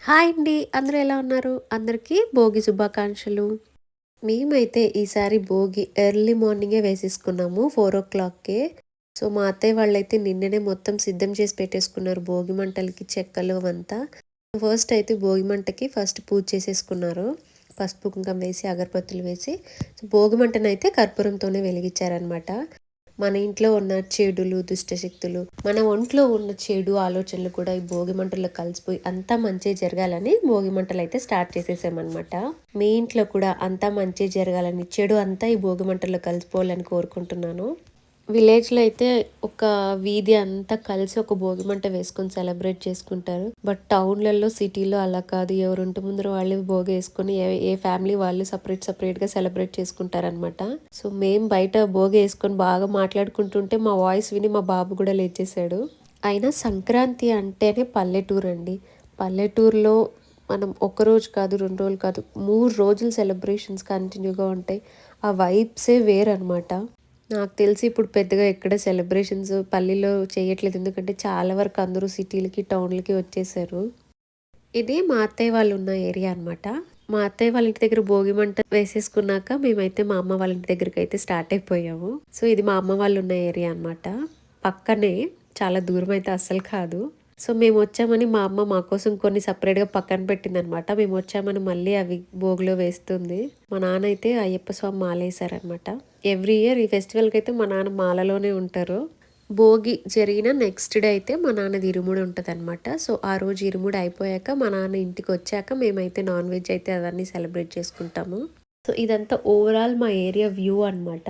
Hi అండి. అందరూ ఎలా ఉన్నారు? అందరికీ భోగి శుభాకాంక్షలు. మేమైతే ఈసారి భోగి ఎర్లీ మార్నింగే వేసేసుకున్నాము 4:00కే. సో, మా అత్తయ్య వాళ్ళైతే నిన్ననే మొత్తం సిద్ధం చేసి పెట్టేసుకున్నారు భోగి మంటలకి చెక్కలు అవంతా. ఫస్ట్ అయితే భోగి మంటకి పూజ చేసేసుకున్నారు. పసుపు, కుంకుమ వేసి, అగరబత్తులు వేసి భోగి మంటనైతే కర్పూరంతోనే వెలిగించారనమాట. మన ఇంట్లో ఉన్న చెడులు, దుష్టశక్తులు, మన ఒంట్లో ఉన్న చెడు ఆలోచనలు కూడా ఈ భోగి మంటల్లో కలిసిపోయి అంతా మంచి జరగాలని భోగి మంటలు అయితే స్టార్ట్ చేసేసామన్నమాట. మీ ఇంట్లో కూడా అంతా మంచి జరగాలని, చెడు అంతా ఈ భోగి మంటల్లో కలిసిపోవాలని కోరుకుంటున్నాను. విలేజ్లో అయితే ఒక వీధి అంతా కలిసి ఒక భోగి మంట వేసుకొని సెలబ్రేట్ చేసుకుంటారు. బట్ టౌన్లలో, సిటీలో అలా కాదు. ఎవరింటి ముందర వాళ్ళు భోగి వేసుకొని ఏ ఫ్యామిలీ వాళ్ళు సపరేట్గా సెలబ్రేట్ చేసుకుంటారనమాట. సో మేము బయట భోగి వేసుకొని బాగా మాట్లాడుకుంటుంటే మా వాయిస్ విని మా బాబు కూడా లేచేసాడు. అయినా సంక్రాంతి అంటేనే పల్లెటూరు అండి. పల్లెటూరులో మనం ఒక్కరోజు కాదు, 2 రోజులు కాదు, 3 రోజులు సెలబ్రేషన్స్ కంటిన్యూగా ఉంటాయి. ఆ వైబ్సే వేరనమాట. నాకు తెలిసి ఇప్పుడు పెద్దగా ఎక్కడ సెలబ్రేషన్స్ పల్లెల్లో చేయట్లేదు. ఎందుకంటే చాలా వరకు అందరూ సిటీలకి, టౌన్లకి వచ్చేసారు. ఇది మా అత్తయ్య వాళ్ళు ఉన్న ఏరియా అనమాట. మా అత్తయ్య వాళ్ళ ఇంటి దగ్గర భోగి మంట వేసేసుకున్నాక మేమైతే మా అమ్మ వాళ్ళ ఇంటి దగ్గరికి అయితే స్టార్ట్ అయిపోయాము. సో ఇది మా అమ్మ వాళ్ళు ఉన్న ఏరియా అనమాట. పక్కనే, చాలా దూరం అయితే అస్సలు కాదు. సో మేము వచ్చామని మా అమ్మ మా కోసం కొన్ని సపరేట్గా పక్కన పెట్టిందనమాట. మేము వచ్చామని మళ్ళీ అవి భోగిలో వేస్తుంది. మా నాన్న అయితే అయ్యప్ప స్వామి మాల వేసారనమాట. ఎవ్రీ ఇయర్ ఈ ఫెస్టివల్కి అయితే మా నాన్న మాలలోనే ఉంటారు. భోగి జరిగిన నెక్స్ట్ డే అయితే మా నాన్నది ఇరుముడి ఉంటుంది అనమాట. సో ఆ రోజు ఇరుముడి అయిపోయాక మా నాన్న ఇంటికి వచ్చాక మేమైతే నాన్ వెజ్ అయితే అవన్నీ సెలబ్రేట్ చేసుకుంటాము. సో ఇదంతా ఓవరాల్ మా ఏరియా వ్యూ అనమాట.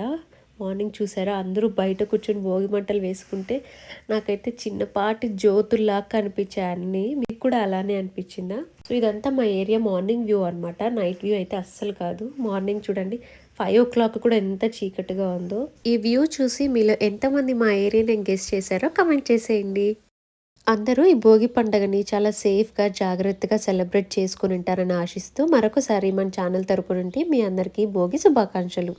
మార్నింగ్ చూసారా, అందరూ బయట కూర్చొని భోగి మంటలు వేసుకుంటే నాకైతే చిన్నపాటి జ్యోతుల్లాగా కనిపించాయి అన్నీ. మీకు కూడా అలానే అనిపించిందా? సో ఇదంతా మా ఏరియా మార్నింగ్ వ్యూ అనమాట. నైట్ వ్యూ అయితే అస్సలు కాదు. మార్నింగ్ చూడండి, 5 o'clock కూడా ఎంత చీకటిగా ఉందో. ఈ వ్యూ చూసి మీలో ఎంతమంది మా ఏరియాని గెస్ చేశారో కమెంట్ చేసేయండి. అందరూ ఈ భోగి పండుగని చాలా సేఫ్గా, జాగ్రత్తగా సెలబ్రేట్ చేసుకుని ఉంటారని ఆశిస్తూ మరొకసారి మన ఛానల్ తరపు నుండి మీ అందరికీ భోగి శుభాకాంక్షలు.